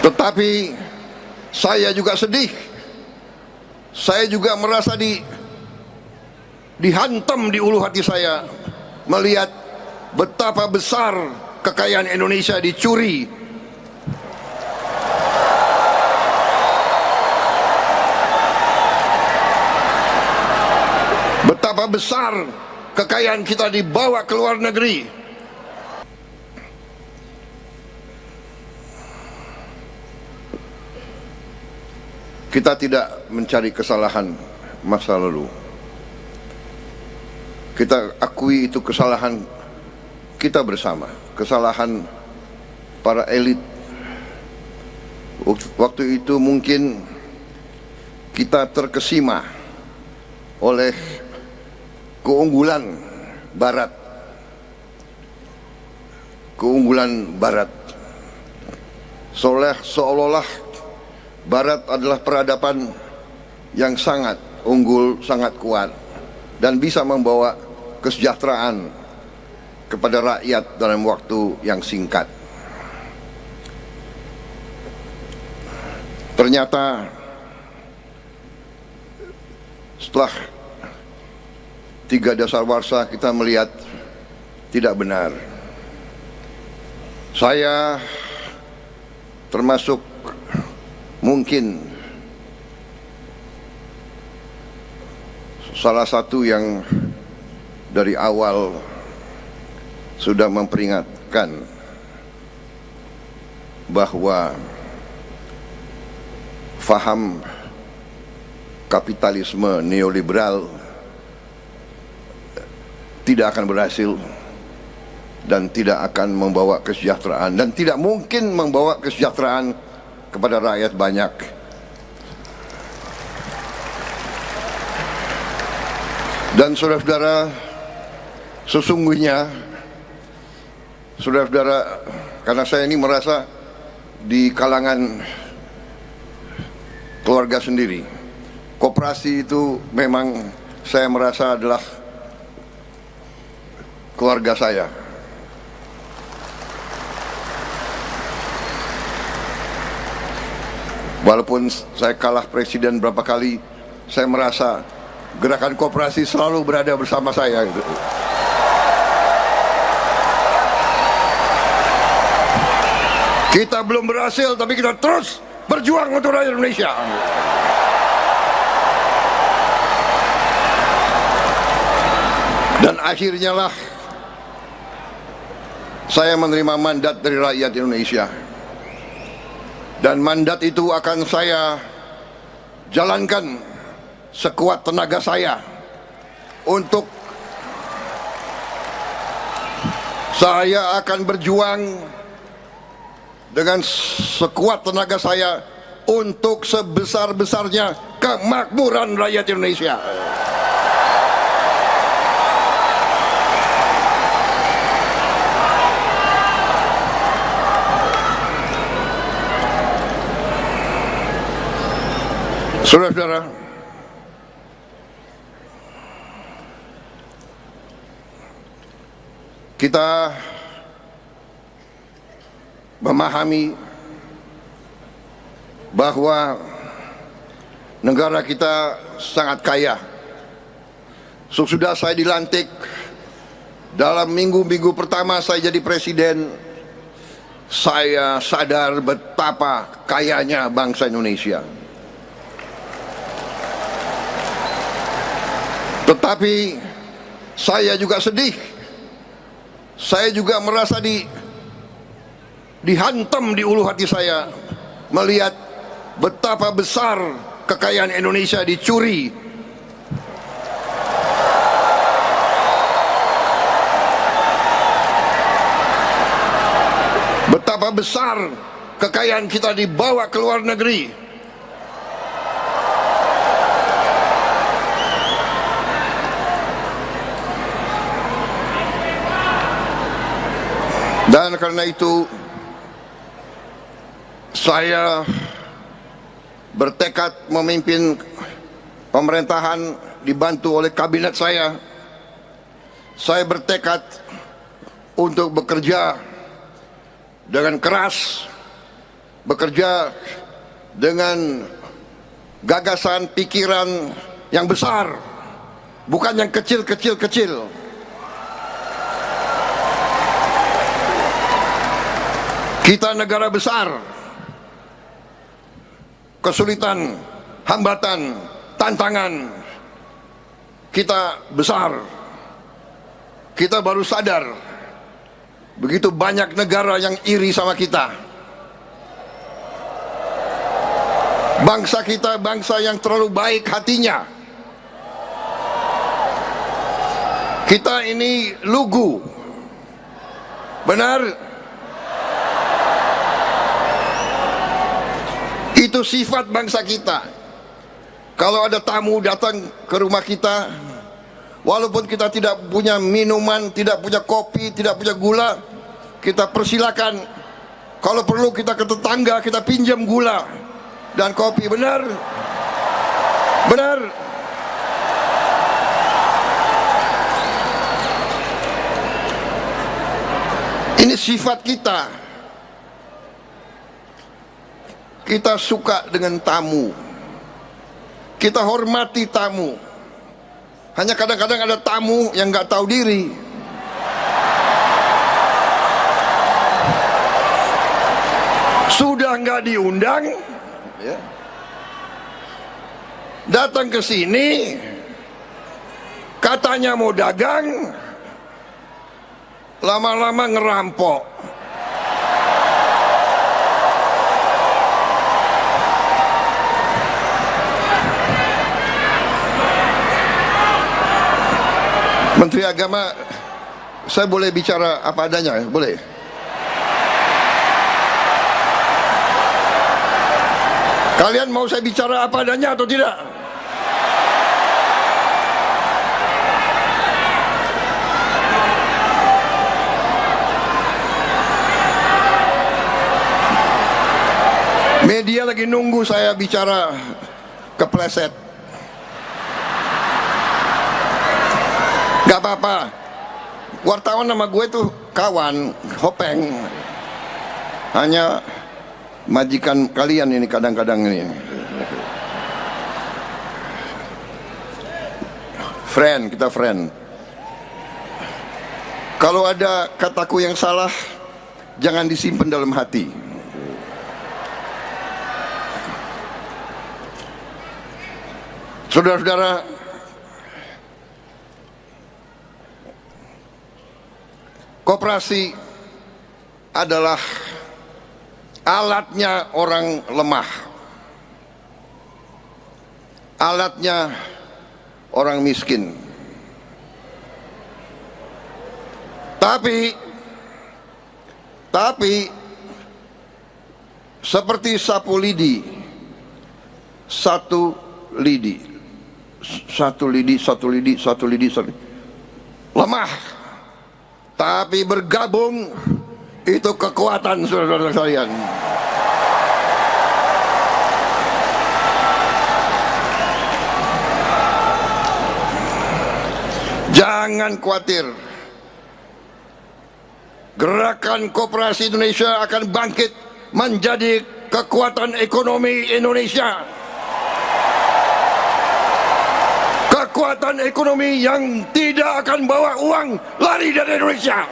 Tetapi saya juga sedih, saya juga merasa dihantam di ulu hati saya melihat betapa besar kekayaan Indonesia dicuri. Betapa besar kekayaan kita dibawa ke luar negeri. Kita tidak mencari kesalahan masa lalu. Kita akui itu kesalahan kita bersama, kesalahan para elit. Waktu itu mungkin kita terkesima oleh keunggulan Barat. Keunggulan Barat. Seolah-olah Barat adalah peradaban yang sangat unggul, sangat kuat, dan bisa membawa kesejahteraan kepada rakyat dalam waktu yang singkat. Ternyata setelah 3 dasawarsa kita melihat tidak benar. Saya termasuk mungkin salah satu yang dari awal sudah memperingatkan bahwa faham kapitalisme neoliberal tidak akan berhasil dan tidak akan membawa kesejahteraan, dan tidak mungkin membawa kesejahteraan kepada rakyat banyak. Dan saudara-saudara, sesungguhnya saudara-saudara, karena saya ini merasa di kalangan keluarga sendiri, koperasi itu memang saya merasa adalah keluarga saya. Walaupun saya kalah presiden berapa kali, saya merasa gerakan koperasi selalu berada bersama saya. Kita belum berhasil, tapi kita terus berjuang untuk rakyat Indonesia. Dan akhirnya lah saya menerima mandat dari rakyat Indonesia. Dan mandat itu akan saya jalankan sekuat tenaga saya untuk saya akan berjuang dengan sekuat tenaga saya untuk sebesar-besarnya kemakmuran rakyat Indonesia. Saudara-saudara, kita memahami bahwa negara kita sangat kaya. Sesudah saya dilantik, dalam minggu-minggu pertama saya jadi presiden, saya sadar betapa kayanya bangsa Indonesia. Tetapi saya juga sedih, saya juga merasa dihantam di ulu hati saya melihat betapa besar kekayaan Indonesia dicuri. Betapa besar kekayaan kita dibawa ke luar negeri. Dan karena itu saya bertekad memimpin pemerintahan dibantu oleh kabinet saya. Saya bertekad untuk bekerja dengan keras bekerja dengan gagasan, pikiran yang besar, bukan yang kecil-kecil. Kita negara besar, kesulitan, hambatan, tantangan kita besar. Kita baru sadar begitu banyak negara yang iri sama kita. Bangsa kita bangsa yang terlalu baik hatinya. Kita ini lugu. Benar? Itu sifat bangsa kita. Kalau ada tamu datang ke rumah kita, walaupun kita tidak punya minuman, tidak punya kopi, tidak punya gula, kita persilakan. Kalau perlu kita ke tetangga, kita pinjam gula dan kopi. Benar? Benar? Ini sifat kita. Kita suka dengan tamu. Kita hormati tamu. Hanya kadang-kadang ada tamu yang nggak tahu diri. Sudah nggak diundang, ya, datang ke sini, katanya mau dagang, lama-lama ngerampok. Menteri Agama, saya boleh bicara apa adanya? Boleh? Kalian mau saya bicara apa adanya atau tidak? Media lagi nunggu saya bicara kepleset. Gak apa-apa. Wartawan nama gue tuh kawan, Hopeng. Hanya majikan kalian ini kadang-kadang ini. Friend, kita friend. Kalau ada kataku yang salah, jangan disimpan dalam hati. Saudara-saudara, koperasi adalah alatnya orang lemah, alatnya orang miskin. Tapi seperti sapu lidi, satu lidi, lemah. Tapi bergabung itu kekuatan, saudara-saudara sekalian. Jangan khawatir. Gerakan Koperasi Indonesia akan bangkit menjadi kekuatan ekonomi Indonesia. Kekuatan ekonomi yang tidak akan bawa uang lari dari Indonesia.